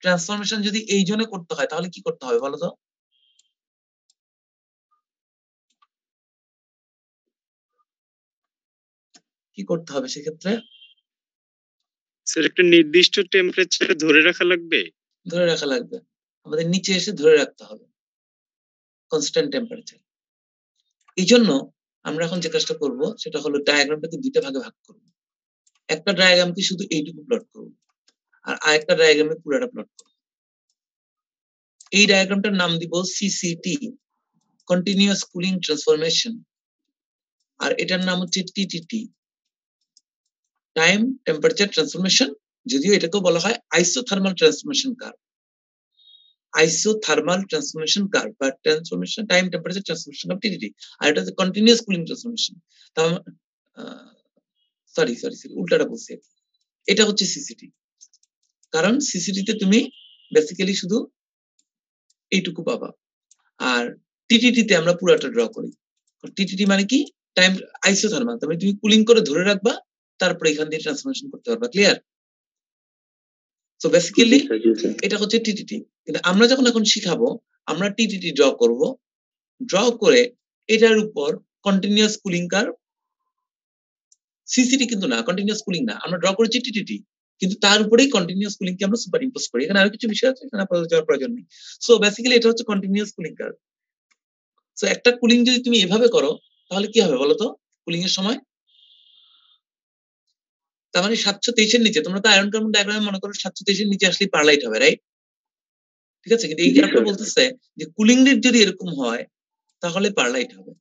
Transformation যদি এই জন্য করতে হয় তাহলে কি করতে হবে বলো তো? কি করতে হবে সেক্ষেত্রে? স্যার একটা নির্দিষ্ট টেম্পারেচার ধরে রাখা লাগবে। ধরে রাখা লাগবে, আমাদের নিচে এসে ধরে রাখতে হবে কনস্ট্যান্ট টেম্পারেচার। এই জন্য আমরা এখন যে কাজটা করব সেটা হলো ডায়াগ্রামটাকে দুইটা ভাগে ভাগ করব। একটা ডায়াগ্রামকে শুধু এইটুকু প্লট করব আর আরেকটা ডায়াগ্রামে পুরোটা প্লট করব। এই ডায়াগ্রামটার নাম দিব সিসিটি, কন্টিনিউয়াস কুলিং ট্রান্সফরমেশন, আর এটার নাম হচ্ছে টিটিটি, টাইম টেম্পারেচার ট্রান্সফরমেশন, যদিও এটাকেও বলা হয় isothermal transformation curve. Isothermal transformation curve বা transformation time temperature transformation curve TTT, আর এটা হচ্ছে কন্টিনিউয়াস কুলিং ট্রান্সফরমেশন। সরি উল্টাটা বলছি। এটা হচ্ছে সিসিটি, কারণ সিসিটিতে তুমি বেসিক্যালি শুধু এইটুকু পাবা, আর টিটিটিতে আমরা পুরোটা ড্র করি। টিটিটি মানে কি? টাইম আইসোথার্মাল, তবে তুমি কুলিং করে ধরে রাখবা, তারপরে এখান দিয়ে ট্রান্সফরমেশন করতে পারবা। ক্লিয়ার? সো বেসিক্যালি এটা হচ্ছে টিটিটি। কিন্তু আমরা যখন এখন শিখাবো, আমরা টিটিটি ড্র করব, ড্র করে এটার উপর কন্টিনিউয়াস কুলিং কার্ভ, সিসিটি কিন্তু না, কন্টিনিউয়াস কুলিং না, আমরা ড্র করেছি টিটিটি, কিন্তু তার উপরেই কন্টিনিউয়াস কুলিং কে আমরা সুপার ইম্পোজ করি। এখানে আরো কিছু বিষয় আছে, এখানে আপাতত যাওয়ার প্রয়োজন নেই। সো বেসিক্যালি এটা হচ্ছে কন্টিনিউয়াস কুলিং কার্ভ। সো একটা কুলিং যদি তুমি এভাবে করো তাহলে কি হবে বলো তো কুলিং এর সময়? তার মানে 723 এর নিচে, তোমরা তো আয়রন কার্বন ডায়াগ্রামে মনে করো 723 এর নিচে আসলে পারলাইট হবে, রাইট? ঠিক আছে, কিন্তু এই গ্রাফটা বলতেছে যে কুলিং রেট যদি এরকম হয় তাহলে পারলাইট হবে।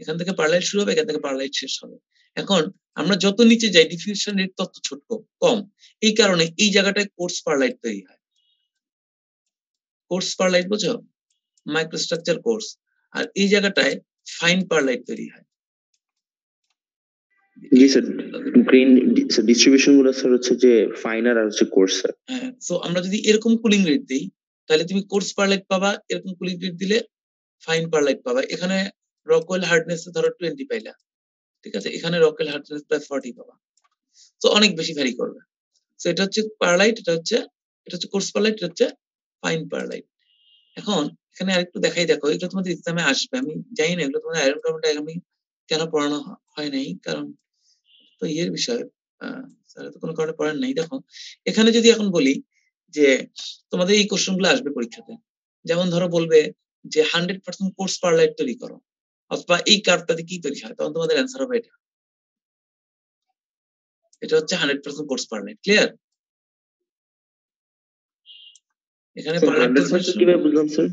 এখান থেকে পারলাইট শুরু হবে, এখান থেকে পারলাইট শেষ হবে। এখন আমরা যত নিচে যাই ডিফিউশন রেট তত ছোট কম, এই কারণে এই জায়গাটায় কোর্স পারলাইট তৈরি হয়। কোর্স পারলাইট বুঝো, মাইক্রোস্ট্রাকচার কোর্স, আর এই জায়গাটায় ফাইন পারলাইট তৈরি হয়। জি স্যার, গ্রেন ডিস্ট্রিবিউশন গুলো স্যার হচ্ছে যে ফাইনার আর হচ্ছে কোর্স। হ্যাঁ, সো আমরা যদি এরকম কুলিং রেট দেই তাহলে তুমি কোর্স পারলাইট পাবা, এরকম কুলিং রেট দিলে ফাইন পারলাইট পাবা। এখানে রকওয়েল হার্ডনেস ধরো 20 পাইলা, ঠিক আছে, এখানে রকওয়েল হার্ডনেস প্রায় 40 পাবা। তো অনেক বেশি ভ্যারি করবে। সো এটা হচ্ছে পারলাইট, এটা হচ্ছে কোর্স পারলাইট, এটা হচ্ছে ফাইন পারলাইট। এখন এখানে আরেকটু দেখাই, দেখো এটা তোমাদের এক্সামে আসবে, আমি জানি না এগুলো তোমাদের আয়রন কার্বন ডায়াগ্রামে কেন পড়ানো হয় নাই, কারণ তো ইয়ের বিষয়, স্যার তো কোনো কারণে পড়ান নাই। দেখো এখানে যদি এখন বলি যে তোমাদের এই কোশ্চেন গুলো আসবে পরীক্ষাতে, যেমন ধরো বলবে যে 100% কোর্স পারলাইট তৈরি করো, অথবা এই কার্ভটাতে কি তৈরি হয়, তখন তোমাদের অ্যান্সার হবে এটা। এটা হচ্ছে 100% কোর্স পারলাইট। ক্লিয়ার? এখানে পারলাইট ট্রান্সফরমেশন কিভাবে বুঝলাম স্যার?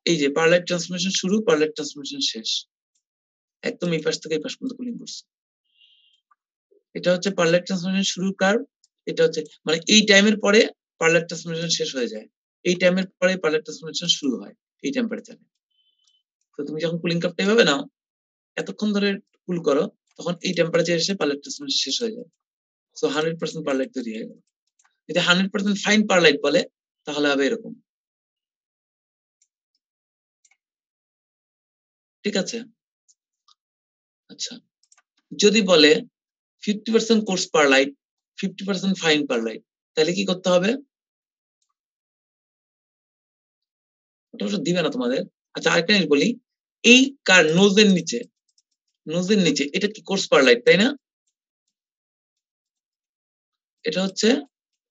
এই যে পারলাইট ট্রান্সফরমেশন শুরু, পারলাইট ট্রান্সফরমেশন শেষ, একদম এই পাশ থেকে এই পাশ পর্যন্ত কুলিং করছে। এটা হচ্ছে পারলাইট ট্রান্সফরমেশন শুরু কার্ভ, এটা হচ্ছে মানে এই টাইমের পরে পারলাইট ট্রান্সফরমেশন শেষ হয়ে যায়, এই টাইমের পরে পারলাইট ট্রান্সফরমেশন শুরু হয় এই টেম্পারেচারে। তো তুমি যখন কুলিং কার্ভটা এভাবে নাও, এতক্ষণ ধরে কুল করো, তখন এই টেম্পারেচার এসে পারলাইট ট্রান্সফরমেশন শেষ হয়ে যায়। সো 100% পারলাইট তৈরি হয়ে গেল। যদি 100% ফাইন পারলাইট বলে তাহলে হবে এরকম। ঠিক আছে, আচ্ছা, যদি বলে 50% কোর্স পারলাইট, 50% ফাইন পারলাইট, তাহলে কি করতে হবে? ওটা অবশ্য দিবে না তোমাদের। আচ্ছা, আরেকটা জিনিস বলি, এই কার নোজের নিচে এটা কি কোর্স পারলাইট, তাই না? এটা হচ্ছে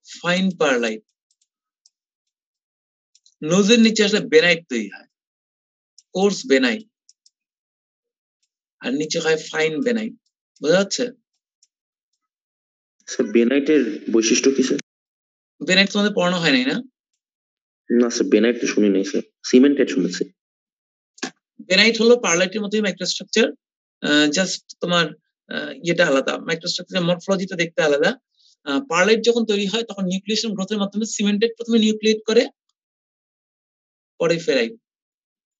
ফাইন পারলাইট। নোজের নিচে আসলে বেনাইট তৈরি হয়, কোর্স বেনাইট, আর নিচে হয় ফাইন বেনাইট। বোঝা যাচ্ছে? স্যার বেনাইটের বৈশিষ্ট্য কি স্যার? বেনাইট তোমাদের পড়ানো হয় নাই না? না স্যার, বেনাইট তো শুনি নাই স্যার, সিমেন্টেড শুনেছি। বেনাইট হলো পারলাইটের মতোই মাইক্রোস্ট্রাকচার, জাস্ট তোমার ইয়েটা আলাদা, মাইক্রোস্ট্রাকচার মরফোলজিটা দেখতে আলাদা। পারলাইট যখন তৈরি হয় তখন নিউক্লিয়েশন গ্রোথের মাধ্যমে সিমেন্টেড প্রথমে নিউক্লিয়েট করে, পরে ফেরাইট,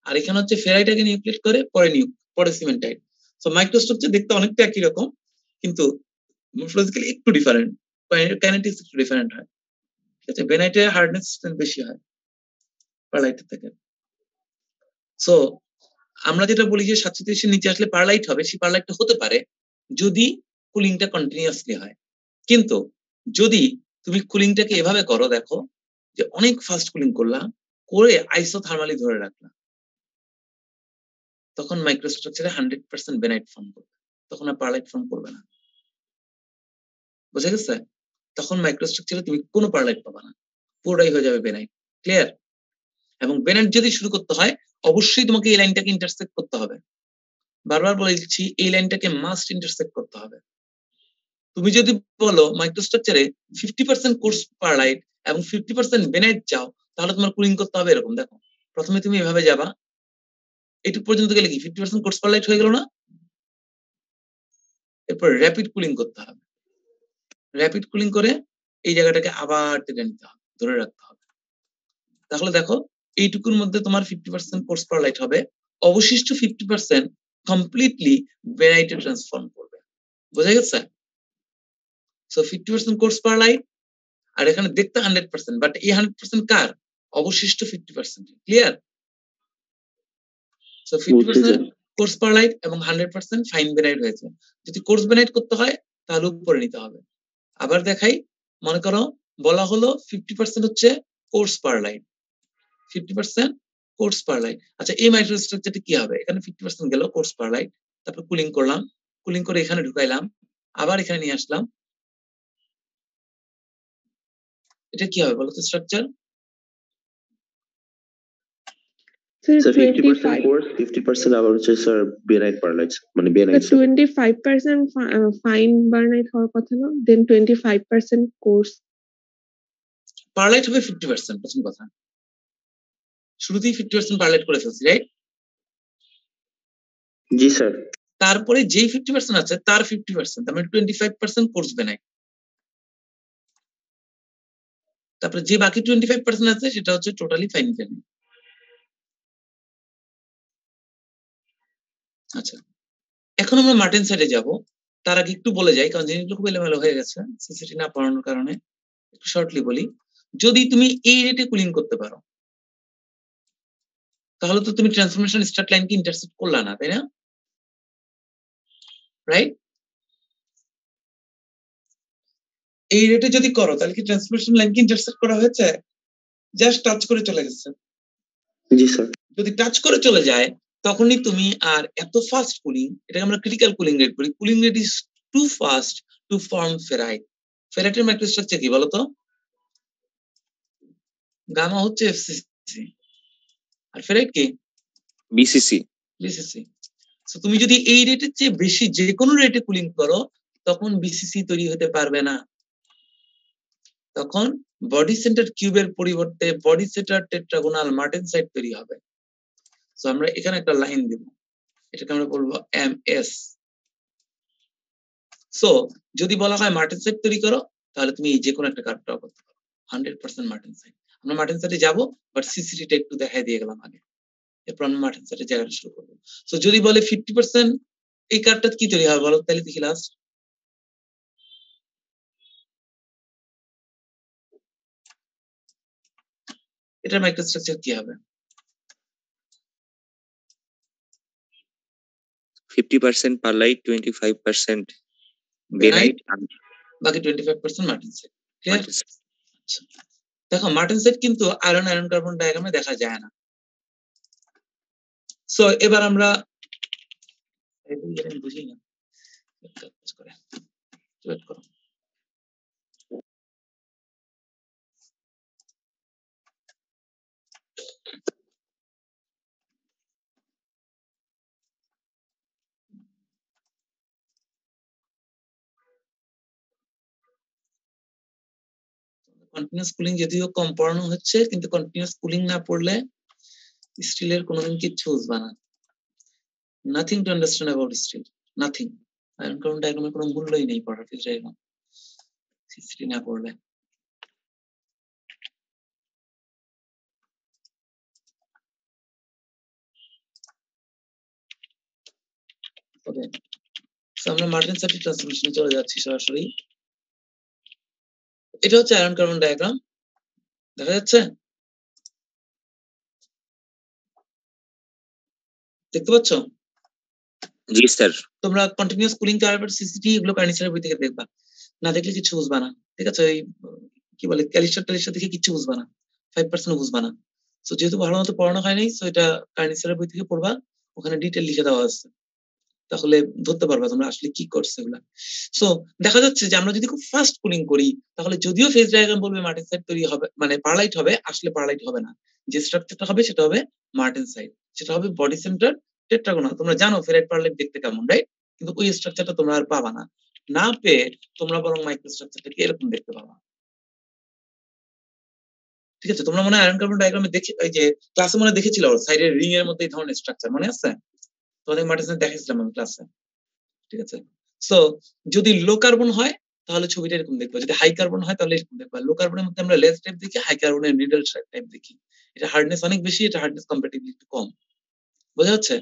আর এখানে হচ্ছে ফেরাইট আগে নিউক্লিয়েট করে পরে সিমেন্টাইট। সো মাইক্রোস্ট্রাকচার দেখতে অনেকটা একই রকম, কিন্তু মরফোলজিক্যালি একটু ডিফারেন্ট, কাইনেটিক্স একটু ডিফারেন্ট হয়। ঠিক আছে, বেনাইটের হার্ডনেস বেশি হয় পারলাইটের থেকে। সো আমরা যেটা বলি যে 730 এর নিচে আসলে পারলাইট হবে, সেই পারলাইটটা হতে পারে যদি কুলিংটা কন্টিনিউয়াসলি হয়। কিন্তু যদি তুমি কুলিংটাকে এভাবে করো, দেখো যে অনেক ফাস্ট কুলিং করলাম, করে আইসোথার্মালি ধরে রাখলাম, তখন মাইক্রোস্ট্রাকচারে 100% বেনাইট ফর্ম করবে, তখন আর পারলাইট ফর্ম করবে না। বুঝা গেছে? তখন মাইক্রোস্ট্রাকচারে তুমি কোনো পারলাইট পাবা না, পুরোটাই হয়ে যাবে বেনাইট। ক্লিয়ার? এবং বেনাইট যদি শুরু করতে হয় অবশ্যই তোমাকে এই লাইনটাকে ইন্টারসেক্ট করতে হবে। বারবার বলে দিচ্ছি, এই লাইনটাকে মাস্ট ইন্টারসেক্ট করতে হবে। তুমি যদি বলো মাইক্রোস্ট্রাকচারে 50% কোর্স পারলাইট এবং 50% বেনাইট চাও, তাহলে তোমার কুলিং করতে হবে এরকম। দেখো, প্রথমে তুমি এভাবে যাবা, এইটুকু পর্যন্ত গেলে কি 50% কোর্স পারলাইট হয়ে গেল না? এরপর র্যাপিড কুলিং করতে হবে। র্যাপিড কুলিং করে এই জায়গাটাকে আবার টেনে নিতে হবে, ধরে রাখতে হবে। তাহলে দেখো, এইটুকুর মধ্যে তোমার 50% কোর্স পারলাইট হবে, অবশিষ্ট 50% কমপ্লিটলি বেনাইটে ট্রান্সফর্ম করবে। বোঝা গেছে? সো 50% কোর্স পারলাইট, আর এখানে দেখতে 100%, বাট এই 100% কার? অবশিষ্ট 50%। ক্লিয়ার? সো 50% কোর্স পারলাইট এবং 100% ফাইন বেনাইট হয়েছে। যদি কোর্স বেনাইট করতে হয় তাহলে উপরে নিতে হবে। আবার দেখাই, মনে করো বলা হলো 50% হচ্ছে কোর্স পারলাইট, 50% কোর্স পারলাইট। আচ্ছা, এই মাইক্রোস্ট্রাকচারটা কি হবে? এখানে 50% গেল কোর্স পারলাইট, তারপর কুলিং করলাম, কুলিং করে এখানে ঢুকাইলাম, আবার এখানে নিয়ে আসলাম। এটা কি হবে বলো তো স্ট্রাকচার? স্যার 50% কোর্স, 50% আবার হচ্ছে স্যার বেনাইট পারলাইট, মানে বেনাইট। 25% ফাইন বার্নাইট হওয়ার কথা না, দেন 25% কোর্স পারলাইট হবে 50%, প্রথম কথা। শুরুতেই 50% পারলাইট করে ফেলছি, রাইট? জি স্যার। তারপরে যেই 50% আছে তার 50%, মানে 25% কোর্স বেনাইট। তারপরে যে বাকি 25% আছে সেটা হচ্ছে টোটালি ফাইন বেনাইট। আচ্ছা, এখন আমরা মার্টেন সাইডে যাব। তার আগে একটু বলে যাই, কারণ জিনিসগুলো খুব এলোমেলো হয়ে গেছে সিসিটি না পড়ানোর কারণে। একটু শর্টলি বলি, যদি তুমি এই রেটে কুলিং করতে পারো তাহলে তো তুমি ট্রান্সফরমেশন স্টার্ট লাইনকে ইন্টারসেক্ট করলা না, তাই না? রাইট? এই রেটে যদি করো তাহলে কি ট্রান্সফরমেশন লাইনকে ইন্টারসেক্ট করা হয়েছে? জাস্ট টাচ করে চলে গেছে। জি স্যার। যদি টাচ করে চলে যায় তখনই তুমি আর এত ফাস্ট কুলিং, এটাকে আমরা ক্রিটিক্যাল কুলিং রেট বলি, cooling rate is too fast to form ferrite. ফেরাইটের মাইক্রোস্ট্রাকচার কি বলতো? গামা হচ্ছে এফসিসি, আর ফেরাইট কি? বিসিসি। বিসিসি। সো তুমি যদি এই রেটের চেয়ে বেশি যে কোনো রেটে কুলিং করো তখন বিসিসি তৈরি হতে পারবে না। তখন বডি সেন্টার কিউবের পরিবর্তে বডি সেন্টার টেট্রাগোনাল মার্টেনসাইট তৈরি হবে। সো আমরা এখানে একটা লাইন দেব, এটাকে আমরা বলবো এমএস। সো যদি বলা হয় মার্টেনসাইট তৈরি করো তাহলে তুমি যে কোনো একটা কার্ভ ড্র করতে পারো, 100% মার্টেনসাইট। আমরা মার্টেনসাইটে যাবো, বাট সিসিটিটা একটু দেখাই দিয়ে গেলাম আগে, এরপর আমরা মার্টেনসাইটের জায়গাটা শুরু করবো। সো যদি বলে 50% এই কার্ভটা কি তৈরি হবে বলো তাহলে দেখি লাস্ট। এটা মাইক্রোস্ট্রাকচার কি হবে? 50% পারলাইট, 25% বেনাইট, বাকি 25% মার্টেনসাইট। ক্লিয়ার? দেখো মার্টেনসাইট কিন্তু আয়রন আয়রন কার্বন ডায়াগ্রামে দেখা যায় না। সো এবার আমরা বুঝি না কাজ করে ওয়েট করো। কন্টিনিউয়াস কুলিং যদিও কম পড়ানো হচ্ছে, কিন্তু কন্টিনিউয়াস কুলিং না পড়লে স্টিলের কোনোদিন কিচ্ছু বুঝবা না। Nothing to understand about steel, nothing. Iron carbon ডায়াগ্রামের কোনো মূল্যই নেই পড়ার ক্ষেত্রে এখন সিসিটি না পড়লে। ওকে, সো আমরা মার্টেনসাইট ট্রান্সফরমেশনে চলে যাচ্ছি সরাসরি। এটা হচ্ছে আয়রন কার্বন ডায়াগ্রাম, দেখা যাচ্ছে? দেখতে পাচ্ছ? জি স্যার। তোমরা কন্টিনিউয়াস কুলিং কার্ভ আর সিসিটি এগুলো কার্নিচারের বই থেকে দেখবা, না দেখলে কিছু বুঝবা না। ঠিক আছে? ওই কি বলে ক্যালিস্টার দেখে কিছু বুঝবা না। 5% বুঝবা না। সো যেহেতু ভালো মতো পড়ানো হয় নাই, সো এটা কার্নিসারের বই থেকে পড়বা, ওখানে ডিটেল লিখে দেওয়া আছে, তাহলে ধরতে পারবা তোমরা আসলে কি করছে এগুলা। সো দেখা যাচ্ছে যে আমরা যদি খুব ফাস্ট কুলিং করি, তাহলে যদিও ফেজ ডায়াগ্রাম বলবে মার্টেনসাইট তৈরি হবে, মানে পারলাইট হবে, আসলে পারলাইট হবে না। যে স্ট্রাকচারটা হবে সেটা হবে মার্টেনসাইট, সেটা হবে বডি সেন্টার টেট্রাগোনাল। তোমরা জানো ফেরাইট পারলাইট দেখতে কেমন, রাইট? কিন্তু ওই স্ট্রাকচারটা তোমরা আর পাবা না, না পেয়ে তোমরা বরং মাইক্রো স্ট্রাকচারটাকে এরকম দেখতে পাবা। ঠিক আছে, তোমরা মনে হয় আয়রন কার্বন ডায়াগ্রামে দেখে, এই যে ক্লাসে মনে দেখেছিল সাইডের রিং এর মধ্যে এই ধরনের স্ট্রাকচার মনে আছে? তোমাদের মার্টেনসাইট দেখাইছিলাম আমি ক্লাসে। ঠিক আছে, সো যদি লো কার্বন হয় তাহলে ছবিটা এরকম দেখবা, যদি হাই কার্বন হয় তাহলে এরকম দেখবা। লো কার্বনের মধ্যে আমরা লেস টাইপ দেখি, হাই কার্বনের মিডল টাইপ দেখি। এটা হার্ডনেস অনেক বেশি, এটা হার্ডনেস কম্পারেটিভলি একটু কম। বোঝা যাচ্ছে?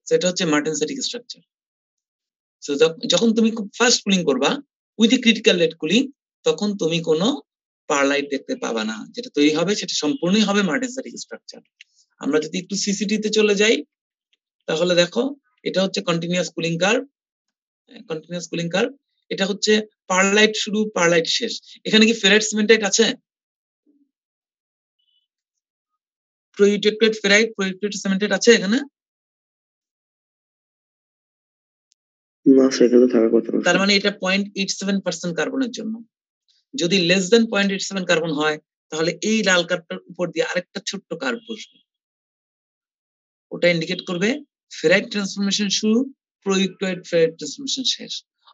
সেটা হচ্ছে মার্টেনসাইটিক স্ট্রাকচার। সো যখন তুমি খুব ফাস্ট কুলিং করবা উইথ ক্রিটিক্যাল রেট কুলিং, তখন তুমি কোনো পারলাইট দেখতে পাবা না। যেটা তৈরি হবে সেটা সম্পূর্ণই হবে মার্টেনসাইটিক স্ট্রাকচার। আমরা যদি একটু সিসিটি তে চলে যাই, তাহলে দেখো এটা হচ্ছে continuous cooling curve. Continuous cooling curve, এটা হচ্ছে পারলাইট শুরু, পারলাইট শেষ। এখানে কি ফেরাইট সিমেন্টাইট আছে? প্রোইউটেটেড ফেরাইট, প্রোইউটেটেড সিমেন্টাইট আছে এখানে? না স্যার, এখানে থাকার কথা না। তার মানে এটা 0.87% কার্বনের জন্য। যদি লেস দেন 0.87 কার্বন হয়, তাহলে এই লাল কার্ভটার উপর দিয়ে আরেকটা ছোট্ট কার্ভ বসবে, ওটা ইন্ডিকেট করবে ফেরাইট ট্রান্সফরমেশন শুরু, প্রোইউটেড ফেরাইট ট্রান্সফরমেশন শেষ,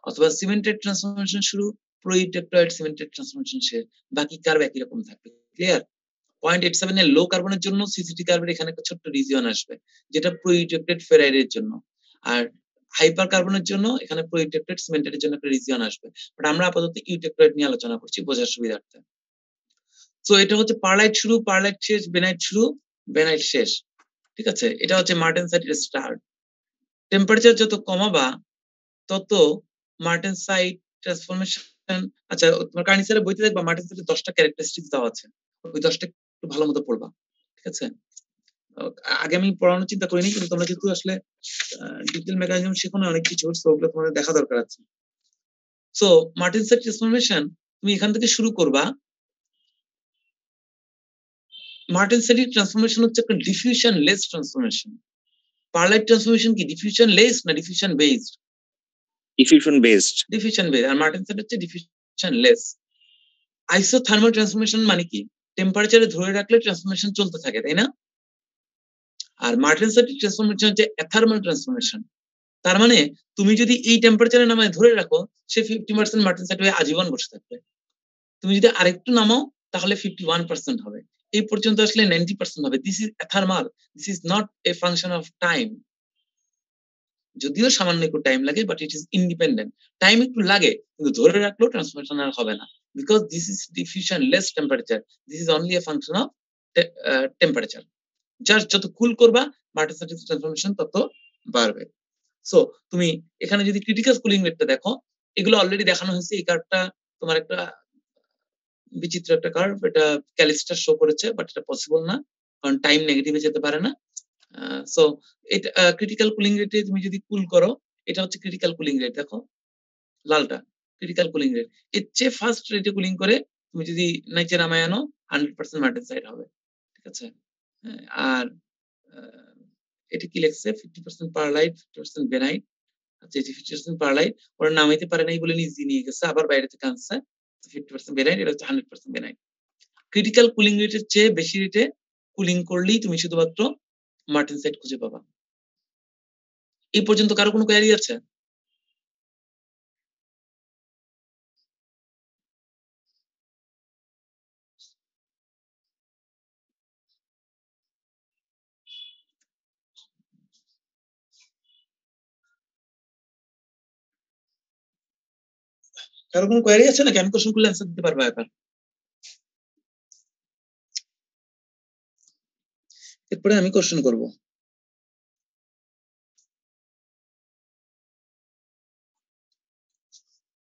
অথবা সিমেন্টেড ট্রান্সফরমেশন শুরু, প্রোইউটেড সিমেন্টেড ট্রান্সফরমেশন শেষ। বাকি কার্ভ একই রকম থাকবে। ক্লিয়ার? 0.87 এর লো কার্বনের জন্য সিসিটি কার্ভের এখানে একটা ছোট্ট রিজিয়ন আসবে, যেটা প্রোইউটেড ফেরাইটের জন্য। আর হাইপার কার্বনের জন্য এখানে প্রোইউটেড সিমেন্টের জন্য একটা রিজিয়ন আসবে। বাট আমরা আপাতত ইউটেক্টয়েড নিয়ে আলোচনা করছি বোঝার সুবিধার্থে। সো এটা হচ্ছে পারলাইট শুরু, পারলাইট শেষ, বেনাইট শুরু, বেনাইট শেষ। ঠিক আছে, এটা হচ্ছে মার্টেনসাইটের স্টার্ট। টেম্পারেচার যত কমাবা তত মার্টেনসাইট ট্রান্সফরমেশন, আচ্ছা তোমার কার্নিসারের বইতে দেখবা মার্টেনসাইটের 10টা ক্যারেক্টারিস্টিক্স দেওয়া আছে, ওই 10টা একটু ভালো মতো পড়বা। ঠিক আছে, আগে আমি পড়ানোর চিন্তা করিনি, কিন্তু তোমরা যেহেতু আসলে ডিজিটাল মেকানিজম শেখো না অনেক কিছু, সো ওগুলো তোমাদের দেখা দরকার আছে। সো মার্টেনসাইট ট্রান্সফরমেশন তুমি এখান থেকে শুরু করবা। মার্টেনসাইট ট্রান্সফরমেশন হচ্ছে একটা diffusion less transformation. Pearlite transformation কি ডিফিউশন লেস না diffusion based? Diffusion based. Diffusion based. আর মার্টেনসাইট হচ্ছে ডিফিউশন লেস। আইসোথার্মাল ট্রান্সফরমেশন মানে কি? টেম্পারেচারে ধরে রাখলে ট্রান্সফরমেশন চলতে থাকে, তাই না? আর মার্টেনসাইট ট্রান্সফরমেশন হচ্ছে অ্যাথার্মাল ট্রান্সফরমেশন। তার মানে তুমি যদি এই টেম্পারেচারে নামায় ধরে রাখো, সে 50% মার্টেনসাইট হয়ে আজীবন বসে থাকবে। তুমি যদি আরেকটু নামাও তাহলে 51% হবে। এই পর্যন্ত আসলে 90% হবে। This is athermal, this is not a function of time. যদিও সামান্য একটু টাইম লাগে, but it is independent. Time একটু লাগে, কিন্তু ধরে রাখলেও ট্রান্সফরমেশন আর হবে না, because this is diffusion less temperature. This is only a function of temperature. Just যত কুল করবা মার্টেনসাইট ট্রান্সফরমেশন তত বাড়বে। সো তুমি এখানে যদি ক্রিটিক্যাল কুলিং রেটটা দেখো, এগুলো অলরেডি দেখানো হয়েছে। এই কার্ভটা তোমার একটা বিচিত্র একটা কার্ভ, এটা ক্যালিস্টার শো করেছে, বাট এটা পসিবল না, কারণ টাইম নেগেটিভে যেতে পারে না। সো এটা ক্রিটিক্যাল কুলিং রেটে তুমি যদি কুল করো, এটা হচ্ছে ক্রিটিক্যাল কুলিং রেট। দেখো লালটা ক্রিটিক্যাল কুলিং রেট। এর চেয়ে ফাস্ট রেটে কুলিং করে তুমি যদি নিচে নামায় আনো 100% মার্টেনসাইট হবে। ঠিক আছে, আর এটা কি লেখছে? 50% পারলাইট, 50% বেনাইট। আচ্ছা, এই যে 50% পারলাইট ওরা নামাইতে পারে নাই বলে নিজে নিয়ে গেছে, আবার বাইরে থেকে আনছে। 50% বেনাইট, এটা হচ্ছে 100% বেনাইট। ক্রিটিক্যাল কুলিং রেটের চেয়ে বেশি রেটে কুলিং করলেই তুমি শুধুমাত্র মার্টেনসাইট খুঁজে পাবা। এই পর্যন্ত কারো কোনো কোয়ারি আছে? কারো কোনো কোয়ারি আছে নাকি? আমি কোশ্চেন করলে অ্যান্সার দিতে পারবা এবার। এরপরে আমি কোশ্চেন করব।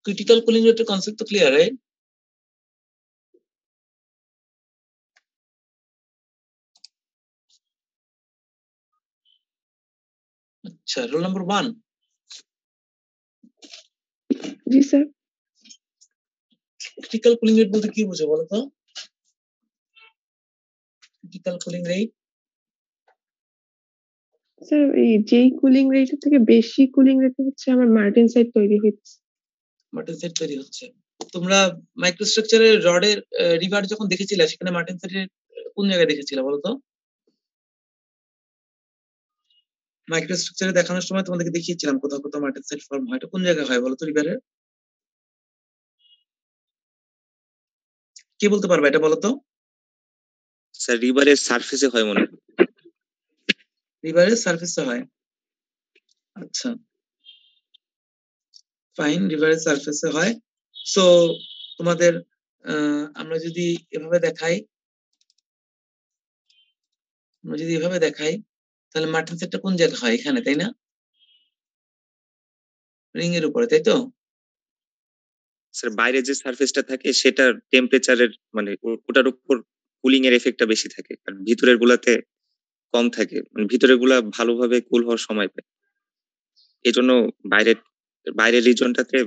ক্রিটিক্যাল কুলিং রেটের কনসেপ্ট তো ক্লিয়ার, রাইট? আচ্ছা, রোল নাম্বার 1। জি স্যার। ক্রিটিক্যাল কুলিং রেট বলতে কি বুঝো বলো তো? ক্রিটিক্যাল কুলিং রেট স্যার এই যেই কুলিং রেটের থেকে বেশি কুলিং রেট হচ্ছে আমার মার্টেনসাইট তৈরি হচ্ছে। মার্টেনসাইট তৈরি হচ্ছে। তোমরা মাইক্রোস্ট্রাকচারের রডের রিভার যখন দেখেছিলে সেখানে মার্টেনসাইটের কোন জায়গায় দেখেছিলে বলো তো? মাইক্রোস্ট্রাকচারে দেখানোর সময় তোমাদেরকে দেখিয়েছিলাম কোথাও কোথাও মার্টেনসাইট ফর্ম হয়। এটা কোন জায়গায় হয় বলো তো রিভারের? কে বলতে পারবে এটা বলো তো? স্যার রিভারের সারফেসে হয় মনে হয়। রিভারের সারফেসে হয়। আচ্ছা ফাইন, রিভারের সারফেসে হয়। সো তোমাদের আমরা যদি এভাবে দেখাই তাহলে মার্টেনসাইটটা কোন জায়গায় হয়? এখানে, তাই না? রিং এর উপরে, তাই তো? স্যার বাইরে যে সারফেসটা থাকে সেটার টেম্পারেচারের মানে ওটার উপর কুলিং এর এফেক্টটা বেশি থাকে, আর ভিতরের গুলাতে কম থাকে, মানে ভিতরের গুলা ভালোভাবে কুল হওয়ার সময় পায়। এই জন্য বাইরের রিজনটাতে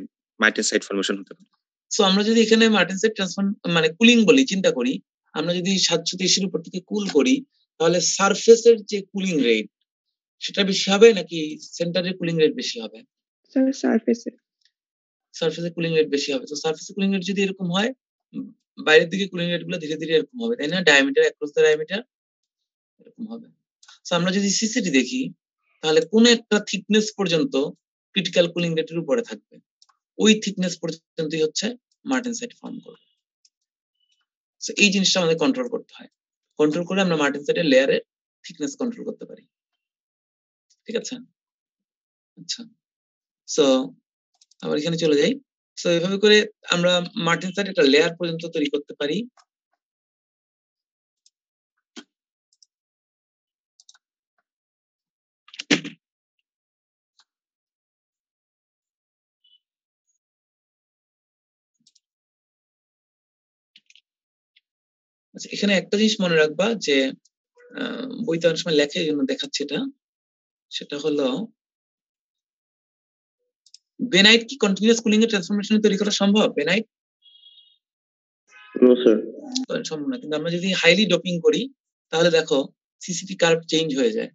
মার্টেনসাইট ফর্মেশন হতে পারে। সো আমরা যদি এখানে মার্টেনসাইট ট্রান্সফর্ম মানে কুলিং বলি, চিন্তা করি আমরা যদি 723 এর উপর থেকে কুল করি তাহলে সারফেসের যে কুলিং রেট সেটা বেশি হবে নাকি সেন্টারের কুলিং রেট বেশি হবে? স্যার সারফেসে। সারফেসের কুলিং রেট বেশি হবে। তো সারফেসের কুলিং রেট যদি এরকম হয়, বাইরের দিকে কুলিং রেট গুলো ধীরে ধীরে এরকম হবে, তাই না? ডায়ামিটার অ্যাক্রস দ্য ডায়ামিটার এরকম হবে। সো আমরা যদি সিসিটি দেখি তাহলে কোন একটা থিকনেস পর্যন্ত ক্রিটিক্যাল কুলিং রেটের উপরে থাকবে, ওই থিকনেস পর্যন্তই হচ্ছে মার্টেনসাইট ফর্ম করবে। সো এই জিনিসটা আমাদের কন্ট্রোল করতে হয়। কন্ট্রোল করে আমরা মার্টেনসাইটের লেয়ারের থিকনেস কন্ট্রোল করতে পারি। ঠিক আছে? আচ্ছা, সো আবার এখানে চলে যাই। সো এভাবে করে আমরা মার্টেনসাইট একটা লেয়ার পর্যন্ত তৈরি করতে পারি। আচ্ছা, এখানে একটা জিনিস মনে রাখবা যে বইতে অনেক সময় লেখে, এই জন্য দেখাচ্ছি এটা। সেটা হলো বেনাইট কি কন্টিনিউয়াস কুলিং এর ট্রান্সফরমেশন তৈরি করা সম্ভব? বেনাইট নো স্যার, সম্ভব না। কিন্তু আমরা যদি হাইলি ডোপিং করি তাহলে দেখো সিসিটি কার্ভ চেঞ্জ হয়ে যায়।